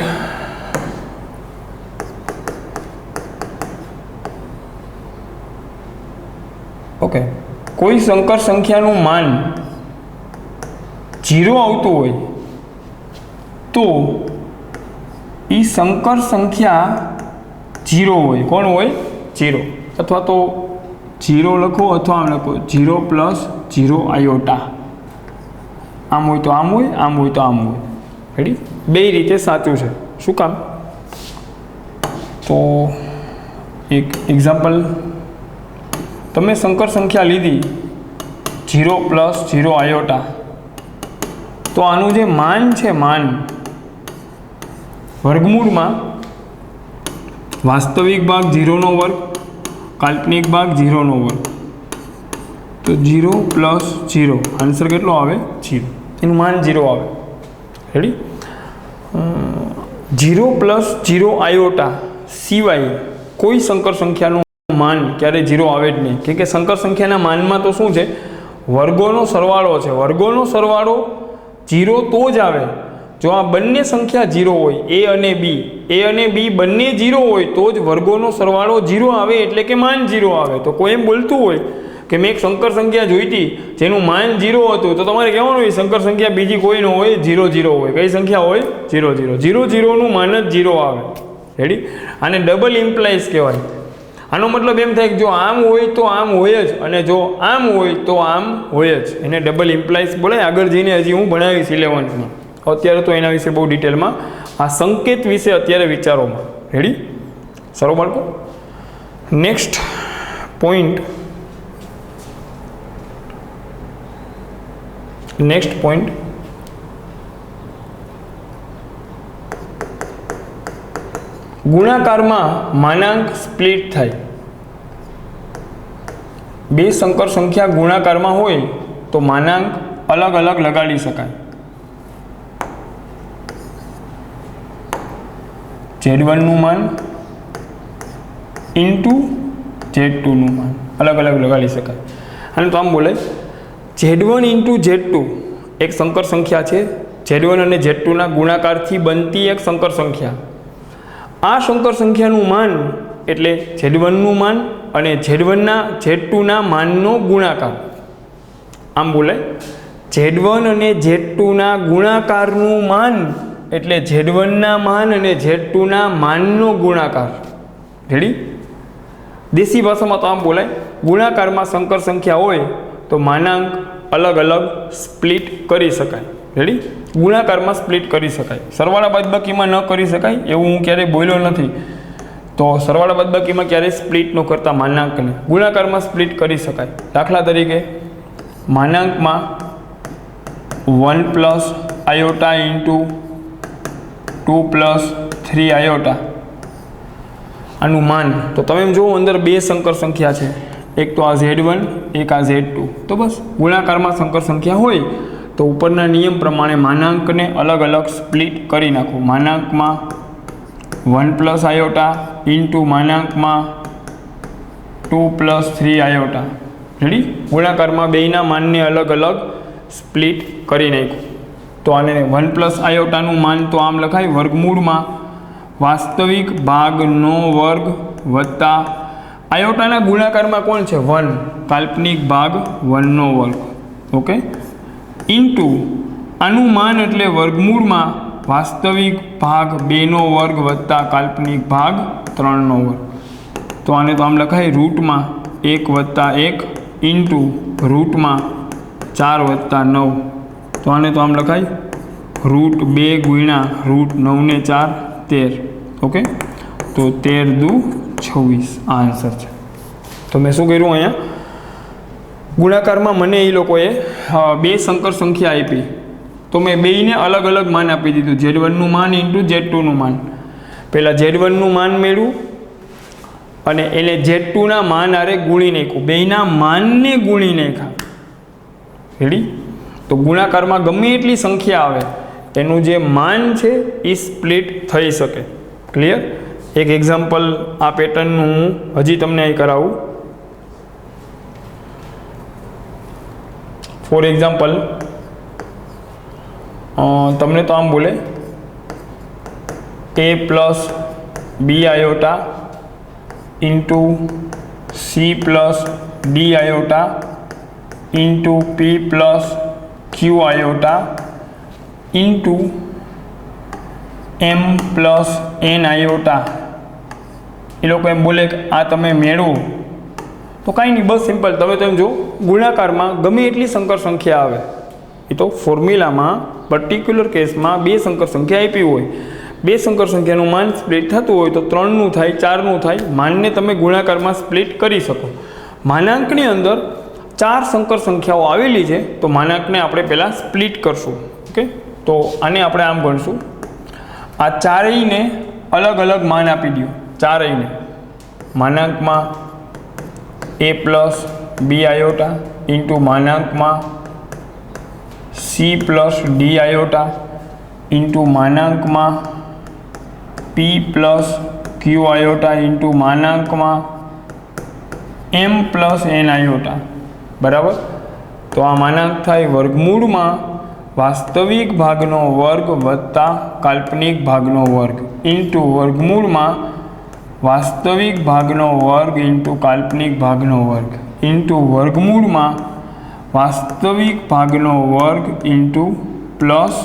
ઓકે, કોઈ સંકર સંખ્યાનું માન 0 આવતું હોય તો એ સંકર સંખ્યા 0 હોય. કોણ હોય? 0. અથવા તો 0 લખો અથવા આમ લખો 0 + 0 આયોટા. આમ હોય તો આમ હોય, આમ હોય તો આમ હોય. રેડી? બે રીતે સાચું છે. શું કામ? તો એક એક્ઝામ્પલ, તમે સંકર સંખ્યા લીધી 0 + 0 આયોટા, તો આનું જે માન છે, માન વર્ગમૂળમાં વાસ્તવિક ભાગ 0નો વર્ગ, કાલ્પનિક ભાગ 0નો વર્ગ. તો 0 + 0 આન્સર કેટલો આવે? 0. એનું માન 0 આવે. રેડી? 0 + 0 આયોટા સિવાય કોઈ સંકર સંખ્યાનું માન ક્યારે 0 આવે જ નહીં. કેમ કે સંકર સંખ્યાના માનમાં તો શું છે? વર્ગોનો સરવાળો છે. વર્ગોનો સરવાળો 0 તો જ આવે જો આ બંને સંખ્યા 0 હોય, એ અને બી બંને 0 હોય તો જ વર્ગોનો સરવાળો 0 આવે, એટલે કે માન 0 આવે. તો કોઈ એમ બોલતું હોય કે મેં એક સંકર સંખ્યા જોઈ હતી જેનું માન 0 હતું, તો તમારે કહેવાનું હોય સંકર સંખ્યા બીજી કોઈ ન હોય, 0 0 હોય. કઈ સંખ્યા હોય? 0 0. 0 0 નું માન જ 0 આવે. રેડી? આને ડબલ ઇમ્પ્લાઇઝ કહેવાય. આનો મતલબ એમ થાય કે જો આમ હોય તો આમ હોય જ, અને જો આમ હોય તો આમ હોય જ. એને ડબલ ઇમ્પ્લાઇઝ બોલાય. આગળ જઈને હજી હું ભણાવીશ 11માં. અત્યારે તો એના વિશે બહુ ડિટેલમાં આ સંકેત વિશે અત્યારે વિચારોમાં. રેડી? સરો બાળકો, નેક્સ્ટ પોઈન્ટ ગુણાકારમાં માનાંક સ્પ્લિટ થાય. બે સંકર સંખ્યા ગુણાકારમાં હોય તો માનાંક અલગ અલગ લગાડી શકાય. Z1 નું માન ઇન્ટુ Z2 નું માન અલગ અલગ લગાડી શકાય. અને તો આમ બોલે Z1 ઇન્ટુ Z2 એક સંકર સંખ્યા છે. Z1 અને Z2 ના ગુણાકારથી બનતી એક સંકર સંખ્યા. આ સંકર સંખ્યાનું માન એટલે Z1 નું માન અને Z2 ના માનનો ગુણાકાર. આમ બોલાય Z1 અને Z2 ના ગુણાકારનું માન એટલે Z1 ના માન અને Z2 ના માનનો ગુણાકાર. રેડી? દેશી ભાષામાં તો આમ બોલાય ગુણાકારમાં સંકર સંખ્યા હોય તો માનાંક અલગ અલગ સ્પ્લિટ કરી શકાય. રેડી? ગુણાકારમાં સ્પ્લિટ કરી શકાય. સરવાળા બાદબાકીમાં ન કરી શકાય એવું હું ક્યારેય બોલ્યો નથી. તો સરવાળા બાદબાકીમાં ક્યારેય સ્પ્લિટ ન કરતા માનાંકને ગુણાકારમાં સ્પ્લિટ કરી શકાય. દાખલા તરીકે માનાંકમાં 1 પ્લસ આયોટા ઇન્ટુ 2 પ્લસ 3 આયોટા આનું માન. તો તમે એમ જુઓ અંદર બે સંકર સંખ્યા છે, એક તો આ Z1 એક આ Z2. તો બસ ગુણાકારમાં સંકર સંખ્યા હોય તો ઉપરના નિયમ પ્રમાણે માનાંકને અલગ અલગ સ્પ્લિટ કરી નાખો. માનાંકમાં 1 પ્લસ આયોટા ઇન્ટુ માનાંકમાં 2 પ્લસ 3 આયોટા. રેડી? ગુણાકારમાં બેયના માનને અલગ અલગ સ્પ્લિટ કરી નાખો. તો આને 1 પ્લસ આયોટાનું માન તો આમ લખાય વર્ગમૂળમાં વાસ્તવિક ભાગનો વર્ગ વત્તા આયોટાના ગુણાકારમાં કોણ છે? 1. કાલ્પનિક ભાગ 1 નો વર્ગ. ઓકે? ઇન્ટુ આનું માન એટલે વર્ગમૂળમાં વાસ્તવિક ભાગ 2 નો વર્ગ વત્તા કાલ્પનિક ભાગ 3 નો વર્ગ. તો આને તો આમ લખાય રૂટમાં 1 વત્તા 1 ઇન્ટુ રૂટમાં 4 વત્તા 9. તો આને તો આમ લખાય રૂટ 2 ગુણ્યા રૂટ 9 ને 4 13. ઓકે? તો 13 દુ 26 આ આન્સર છે. તો મેં શું કર્યું અહીંયા ગુણાકારમાં મને એ લોકોએ બે સંકર સંખ્યા આપી તો મેં બેયને અલગ અલગ માન આપી દીધું. Z1 નું માન ઇન્ટુ Z2 નું માન. પહેલાં Z1 નું માન મેળવ્યું અને એને Z2 ના માન આરે ગુણી નાખ્યું. બેયના માનને ગુણી નાખ્યા. રેડી? તો ગુણાકારમાં ગમે એટલી સંખ્યા આવે એનું જે માન છે એ સ્પ્લિટ થઈ શકે. ક્લિયર? એક એક્ઝામ્પલ આ પેટર્નનું હું હજી તમને અહીં કરાવું. ફોર એક્ઝામ્પલ તમને તો આમ બોલે A plus b iota into c plus d iota into p plus q iota into m plus n iota. એ લોકો એમ બોલે કે આ તમે મેળવો તો કાંઈ નહીં, બસ સિમ્પલ. તમે તેમ જો ગુણાકારમાં ગમે એટલી સંકર સંખ્યા આવે એ તો ફોર્મ્યુલામાં પર્ટિક્યુલર કેસમાં બે સંકર સંખ્યા આપી હોય, બે સંકર સંખ્યાનું માન સ્પ્લિટ થતું હોય તો 3નું થાય 4નું થાય. માનને તમે ગુણાકારમાં સ્પ્લિટ કરી શકો. માનાંકની અંદર 4 સંકર સંખ્યાઓ આવેલી છે તો માનાંકને આપણે પહેલાં સ્પ્લિટ કરશું. ઓકે? તો આને આપણે આમ ગણશું. આ ચારેયને અલગ અલગ માન આપી દો. ચારેયને માનાંકમાં A plus b iota into માનાંકમાં c plus d iota into માનાંકમાં p plus q iota into માનાંકમાં એમ પ્લસ એન આયોટા. બરાબર? તો આ માનાંક થાય વર્ગમૂળમાં વાસ્તવિક ભાગનો વર્ગ વત્તા કાલ્પનિક ભાગનો વર્ગ ઇન્ટુ વર્ગમૂળમાં વાસ્તવિક ભાગનો વર્ગ ઇન્ટુ કાલ્પનિક ભાગનો વર્ગ ઇન્ટુ વર્ગમૂળમાં વાસ્તવિક ભાગનો વર્ગ ઇન્ટુ પ્લસ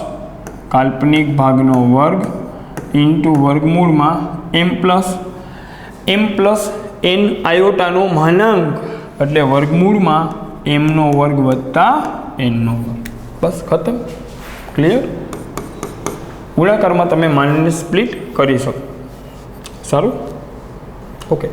કાલ્પનિક ભાગનો વર્ગ ઇન્ટુ વર્ગમૂળમાં એમ પ્લસ એન આયોટાનો માનાંક એટલે વર્ગમૂળમાં એમનો વર્ગ વત્તા એનનો વર્ગ. બસ ખતમ. ક્લિયર? ગુણાકારમાં તમે માનને સ્પ્લિટ કરી શકો. સારું. ઓકે.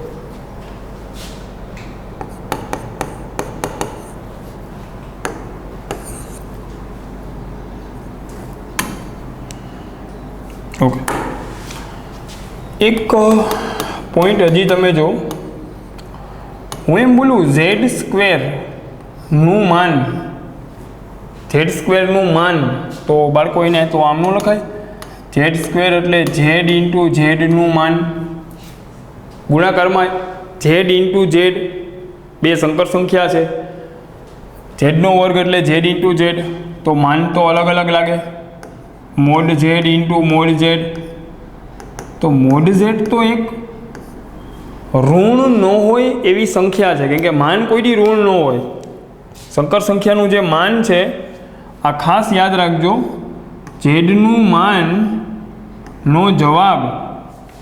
ઓકે, એક પોઈન્ટ હજી તમે જો, હું એમ બોલું ઝેડ સ્ક્વેરનું માન, ઝેડ સ્ક્વેરનું માન, તો બાળકો એને તો આમ ન લખાય. ઝેડ સ્ક્વેર એટલે ઝેડ ઇન્ટુ ઝેડનું માન. ગુણાકારમાં ઝેડ ઇન્ટુ ઝેડ બે સંકર સંખ્યા છે. ઝેડનો વર્ગ એટલે ઝેડ ઇન્ટુ ઝેડ, તો માન તો અલગ અલગ લાગે. Mode Z into mode Z, તો મોડ ઝેડ તો એક ઋણ ન હોય એવી સંખ્યા છે, કેમ કે માન કોઈથી ઋણ ન હોય. સંકર સંખ્યાનું જે માન છે આ ખાસ યાદ રાખજો. ઝેડનું માનનો જવાબ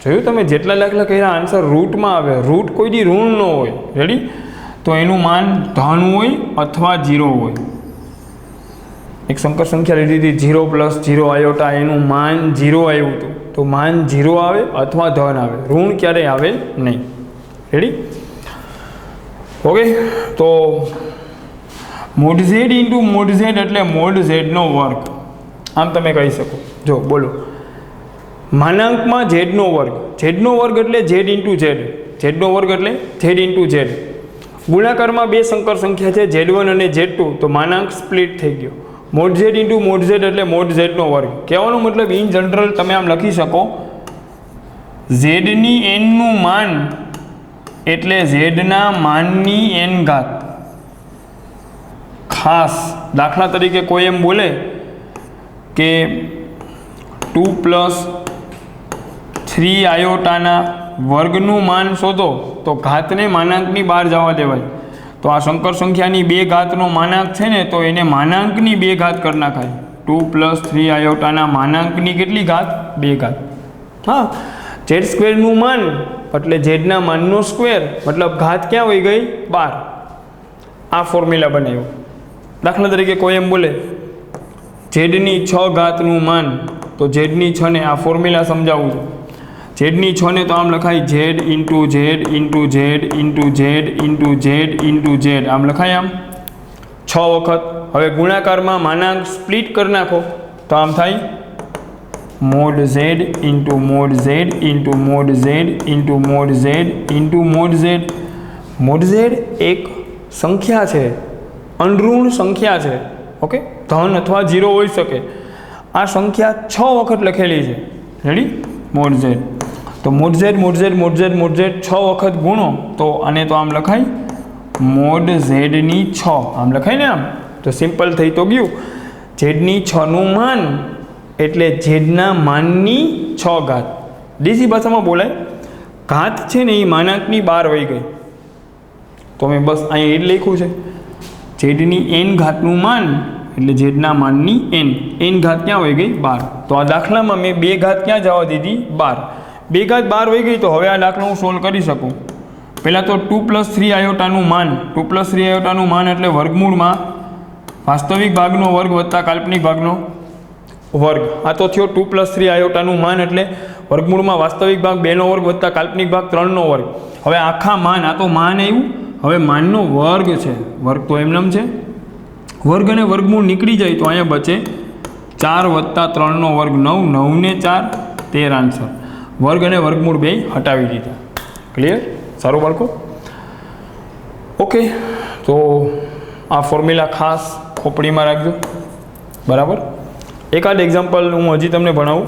જોયું તમે, જેટલા દાખલા કર્યા આન્સર રૂટમાં આવે. રૂટ કોઈથી ઋણ ન હોય. રેડી? તો એનું માન ધન હોય અથવા 0 હોય. એક સંકર સંખ્યા લીધી હતી 0 પ્લસ 0 આયોટા, એનું માન 0 આવ્યું હતું, તો માન 0 આવે અથવા ધન આવે, ઋણ ક્યારેય આવે નહીં. રેડી? ઓકે, તો mode Z into mode Z એટલે મોડ ઝેડનો વર્ગ, આમ તમે કહી શકો. જો બોલો, માનાંકમાં ઝેડનો વર્ગ, ઝેડનો વર્ગ એટલે ઝેડ ઇન્ટુ ઝેડ, ઝેડનો વર્ગ એટલે ઝેડ ઇન્ટુ ઝેડ. ગુણાકારમાં બે સંકર સંખ્યા છે Z1 અને Z2, તો માનાંક સ્પ્લિટ થઈ ગયો. Mode Z into mode Z એટલે મોડ ઝેડનો વર્ગ. કહેવાનો મતલબ ઇન જનરલ તમે આમ લખી શકો, ઝેડની એનનું માન એટલે ઝેડના માનની એન ઘાત. ખાસ દાખલા તરીકે કોઈ એમ બોલે કે 2 પ્લસ 3 આયોટાના વર્ગનું માન શોધો, તો ઘાતને માનાંકની બહાર જવા દેવાય. તો આ સંકર સંખ્યાની બે ઘાતનો માનાંક છે ને, તો એને માનાંકની બે ઘાત કરી નાખાય. 2 પ્લસ 3 આયોટાના માનાંકની કેટલી ઘાત? 2 ઘાત. હા, ઝેડ સ્ક્વેરનું માન એટલે ઝેડના માનનો સ્ક્વેર, મતલબ ઘાત ક્યાં વહી ગઈ? 12. આ ફોર્મ્યુલા બનાવ્યો. દાખલા તરીકે કોઈ એમ બોલે ઝેડની 6 ઘાતનું માન, તો ઝેડની 6 ને આ ફોર્મ્યુલા સમજાવું છું. ઝેડની 6 ને તો આમ લખાય Z into Z into Z into Z into Z into Z, આમ લખાય આમ 6 વખત. હવે ગુણાકારમાં માનાંક સ્પ્લિટ કરી નાખો, તો આમ થાય mode Z into mode Z into mode Z into mode Z into mode Z. Mode Z એક સંખ્યા છે, અનઋણ સંખ્યા છે. ઓકે, ધન અથવા 0 હોઈ શકે. આ સંખ્યા 6 વખત લખેલી છે. રેડી? મોડ ઝેડ, તો mode Z mode Z mode Z mode Z 6 વખત ગુણો, તો આને તો આમ લખાય મોડ ઝેડની 6, આમ લખાય ને આમ. તો સિમ્પલ થઈ તો ગયું. ઝેડની 6નું માન એટલે ઝેડના માનની 6 ઘાત. દેશી ભાષામાં બોલાય ઘાત છે ને એ માનાંકની 12 વહી ગઈ, તો મેં બસ અહીં એ જ લખ્યું છે. ઝેડની n ઘાતનું માન એટલે ઝેડના માનની n ઘાત ક્યાં વહી ગઈ? 12. તો આ દાખલામાં મેં 2 ઘાત ક્યાં જવા દીધી? 12. 2 ઘાત 12 વહી ગઈ, તો હવે આ દાખલો હું સોલ્વ કરી શકું. પહેલાં તો 2 પ્લસ 3 આયોટાનું માન, 2 પ્લસ 3 આયોટાનું માન એટલે વર્ગમૂળમાં વાસ્તવિક ભાગનો વર્ગ વત્તા કાલ્પનિક ભાગનો વર્ગ. આ તો થયો 2 પ્લસ 3 આયોટાનું માન એટલે વર્ગમૂળમાં વાસ્તવિક ભાગ 2નો વર્ગ વત્તા કાલ્પનિક ભાગ 3નો વર્ગ. હવે આખા માન, આ તો માન આવ્યું, હવે માનનો વર્ગ છે. વર્ગ તો એમનેમ છે, વર્ગ અને વર્ગમૂળ નીકળી જાય તો અહીંયા બચે 4 વત્તા 3નો વર્ગ 9, 9 ને 4 13 આન્સર. વર્ગ અને વર્ગમૂળ બે હટાવી દીધા. ક્લિયર? સારું બાળકો? ઓકે, તો આ ફોર્મ્યુલા ખાસ ખોપડીમાં રાખજો. બરાબર? એકાદ એક્ઝામ્પલ હું હજી તમને ભણાવું.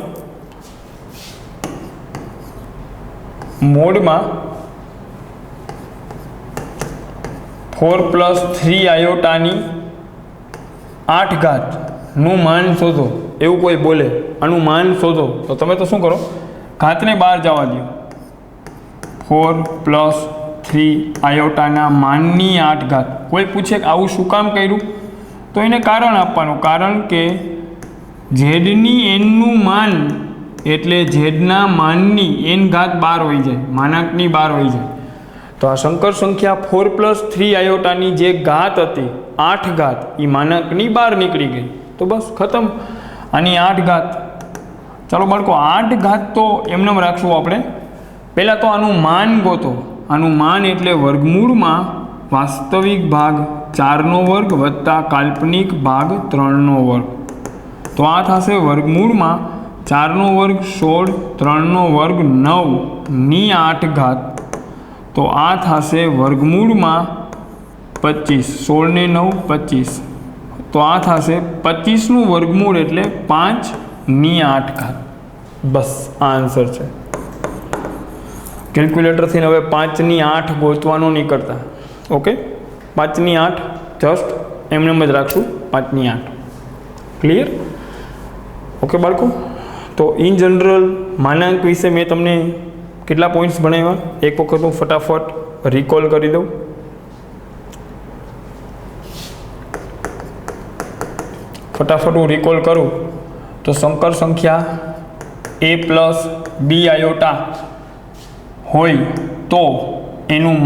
મોડમાં 4 પ્લસ 3 આયોટાની 8 ઘાત નું માન શોધો એવું કોઈ બોલે, આનું માન શોધો, તો તમે તો શું કરો, ઘાતને બહાર જવા દો. 4 + 3 આયોટાના માનની 8 ઘાત. કોઈ પૂછે કે આવું શું કામ કર્યું, તો એને કારણ આપવાનું. કારણ કે ઝેડની એનનું માન એટલે ઝેડના માનની એન ઘાત 12 હોઈ જાય, માનાંકની 12 હોઈ જાય. તો આ સંકર સંખ્યા 4 + 3 આયોટાની જે ઘાત હતી 8 ઘાત, એ માનાંકની 12 નીકળી ગઈ. તો બસ ખતમ. આની 8 ઘાત. ચાલો બાળકો, 8 ઘાત તો એમને રાખશું આપણે. પહેલાં તો આનું માન ગોતો. આનું માન એટલે વર્ગમૂળમાં વાસ્તવિક ભાગ 4² વત્તા કાલ્પનિક ભાગ 3². તો આ થશે વર્ગમૂળમાં 4² 16, 3² 9 ની 8 ઘાત. તો આ થશે વર્ગમૂળમાં 25, 16 ને 9 25. તો આ થશે 25નું વર્ગમૂળ એટલે 5 ની 8 ઘાત. બસ આ આન્સર છે. કેલ્ક્યુલેટરથી હવે 5 ની 8 ગોતવાનું નહીં કરતા. ઓકે, 5 ની 8 જસ્ટ એમને જ રાખશું, 5 ની 8. ક્લિયર? ઓકે બાળકો, તો ઇન જનરલ માનાંક વિશે મેં તમને કેટલા પોઈન્ટ્સ ભણાવ્યા એક વખત હું ફટાફટ રિકોલ કરી દઉં. ફટાફટ હું રિકોલ કરું તો સંકર સંખ્યા a + b આયોટા હોય તો એનું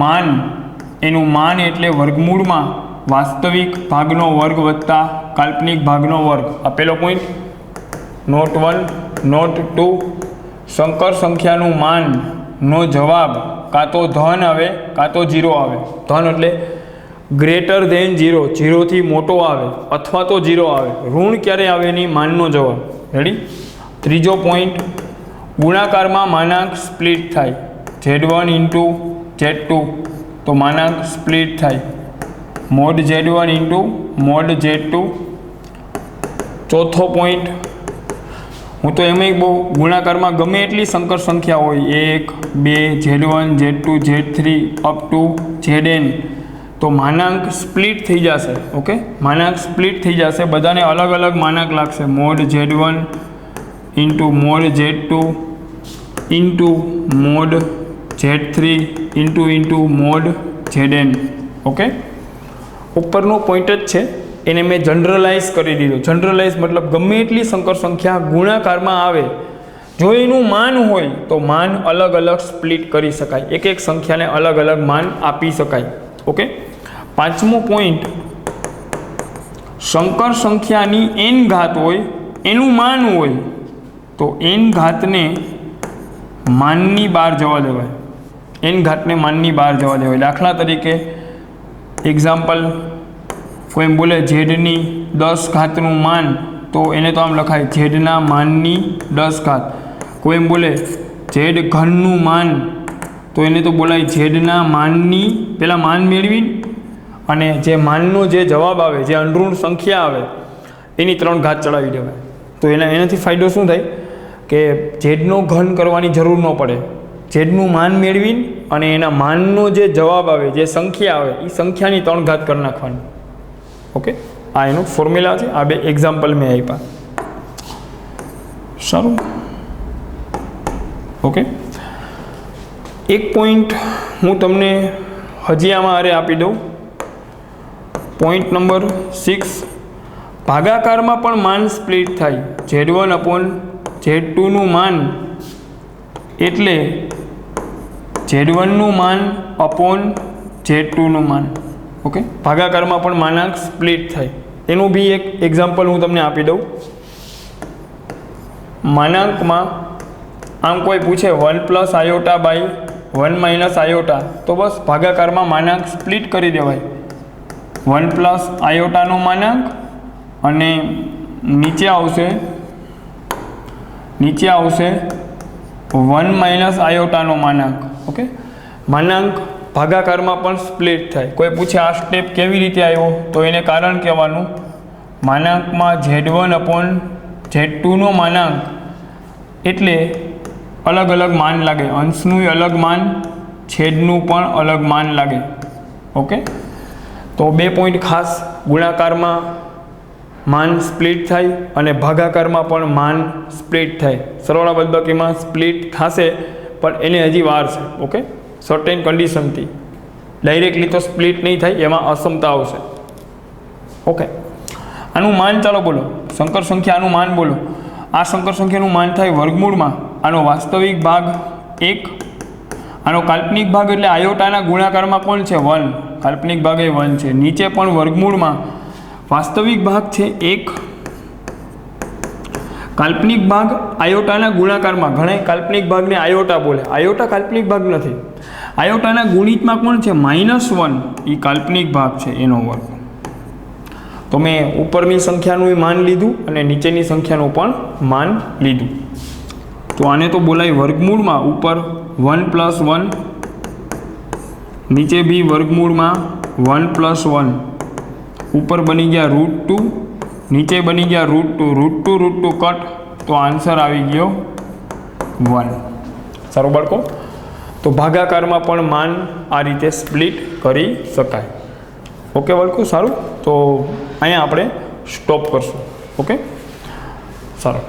માન એટલે વર્ગમૂળમાં વાસ્તવિક ભાગનો વર્ગ વત્તા કાલ્પનિક ભાગનો વર્ગ. આ પહેલો પોઈન્ટ. નોટ 1, નોટ 2, સંકર સંખ્યાનું માનનો જવાબ કાં તો ધન આવે કાં તો 0 આવે. ધન એટલે ગ્રેટર ધેન 0, 0થી મોટો આવે, અથવા તો 0 આવે. ઋણ ક્યારે આવે નહીં, માનનો જવાબ. રેડી? ત્રીજો પોઈન્ટ, ગુણાકારમાં માનાંક સ્પ્લિટ થાય. Z1 × Z2 તો માનાંક સ્પ્લિટ થાય. Mode Z1 × mode Z2. ચોથો પોઈન્ટ, હું તો એમાં બહુ ગુણાકારમાં ગમે એટલી સંકર સંખ્યા હોય, 1, 2, Z1, Z2, Z3 up to Zn, તો માનાંક સ્પ્લિટ થઈ જશે. ઓકે, માનાંક સ્પ્લિટ થઈ જશે. બધાને અલગ અલગ માનાંક લાગશે. Mode Z1 × mode Z2 × mode Z3 × mode Zn. Okay, ઉપરનો પોઈન્ટ જ છે, એને મેં જનરલાઇઝ કરી દીધો. જનરલાઇઝ મતલબ ગમે એટલી સંકર સંખ્યા ગુણાકારમાં આવે, જો એનું માન હોય તો માન અલગ અલગ સ્પ્લિટ કરી શકાય. એક એક સંખ્યાને અલગ અલગ માન આપી શકાય. ઓકે, પાંચમો પોઈન્ટ, સંકર સંખ્યાની n ઘાત હોય, એનું માન હોય તો n ઘાતને માનની 12 જવા દેવાય. n ઘાતને માનની 12 જવા દેવાય. દાખલા તરીકે એક્ઝામ્પલ, કોઈ એમ બોલે ઝેડની 10 ઘાતનું માન, તો એને તો આમ લખાય ઝેડના માનની 10 ઘાત. કોઈ એમ બોલે ઝેડ ઘનનું માન, તો એને તો બોલાય ઝેડના માનની, પહેલાં માન મેળવી અને જે માનનો જે જવાબ આવે, જે અનઋણ સંખ્યા આવે, એની 3 ઘાત ચડાવી દેવાય. તો એનાથી ફાયદો શું થાય કે ઝેડનો ઘન કરવાની જરૂર ન પડે. ઝેડનું માન મેળવી અને એના માનનો જે જવાબ આવે, જે સંખ્યા આવે, એ સંખ્યાની 3 ઘાત કરી નાખવાની. ઓકે, આ એનું ફોર્મ્યુલા છે. આ 2 એક્ઝામ્પલ મેં આપ્યા. સારું. ઓકે, એક પોઈન્ટ હું તમને હજી આમાં અરે આપી દઉં. પોઈન્ટ નંબર 6, ભાગાકારમાં પણ માન સ્પ્લિટ થાય. Z1/Z2નું માન એટલે Z1નું માન Z2નું માન. ઓકે, ભાગાકારમાં પણ માનાંક સ્પ્લિટ થાય. એનું બી એક એક્ઝામ્પલ હું તમને આપી દઉં. માનાંકમાં આમ કોઈ પૂછે 1 + આયોટા બાય 1 - આયોટા, તો બસ ભાગાકારમાં માનાંક સ્પ્લિટ કરી દેવાય. 1 + આયોટાનો માનાંક અને નીચે આવશે 1 - આયોટાનો માનાંક. ઓકે, માનાંક ભાગાકારમાં પણ સ્પ્લિટ થાય. કોઈ પૂછે આ સ્ટેપ કેવી રીતે આવ્યો, તો એને કારણ કહેવાનું માનાંકમાં Z1/Z2નો માનાંક એટલે અલગ અલગ માન લાગે. અંશનું અલગ માન, છેદનું પણ અલગ માન લાગે. ઓકે, તો 2 પોઈન્ટ ખાસ ગુણાકારમાં માન સ્પ્લિટ થાય અને ભાગાકારમાં પણ માન સ્પ્લિટ થાય. સરવાળા બાદબાકીમાં સ્પ્લિટ થશે પણ એને હજી વાર છે. ઓકે, સર્ટેન કન્ડિશનથી ડાયરેક્ટલી તો સ્પ્લિટ નહીં થાય, એમાં અસમતા આવશે. ઓકે, આનું માન ચાલો બોલો, સંકર સંખ્યાનું માન બોલો. આ સંકર સંખ્યાનું માન થાય વર્ગમૂળમાં આનો વાસ્તવિક ભાગ 1, આનો કાલ્પનિક ભાગ એટલે આયોટાના ગુણાકારમાં કોણ છે 1, કાલ્પનિક ભાગ એ 1 છે. નીચે પણ વર્ગમૂળમાં વાસ્તવિક ભાગ છે 1, કાલ્પનિક ભાગ આયોટાના ગુણાકારમાં. ઘણા કાલ્પનિક ભાગને આયોટા બોલે, આયોટા કાલ્પનિક ભાગ નથી. આયોટાના ગુણિતમાં કોણ છે -1, એ કાલ્પનિક ભાગ છે, એનો વર્ગ. તો મેં ઉપરની સંખ્યાનું માન લીધું અને નીચેની સંખ્યાનું પણ માન લીધું. તો આને તો બોલાય વર્ગમૂળમાં ઉપર 1 + 1, નીચે બી વર્ગમૂળમાં 1 + 1, ઉપર બની ગયા √2, નીચે બની ગયા √2 કટ, તો આન્સર આવી ગયો 1. સારું બાળકો, તો ભાગાકારમાં પણ માન આ રીતે સ્પ્લિટ કરી શકાય. ઓકે બાળકો, સારું. તો અહીંયા આપણે સ્ટોપ કરશું. ઓકે, સારું.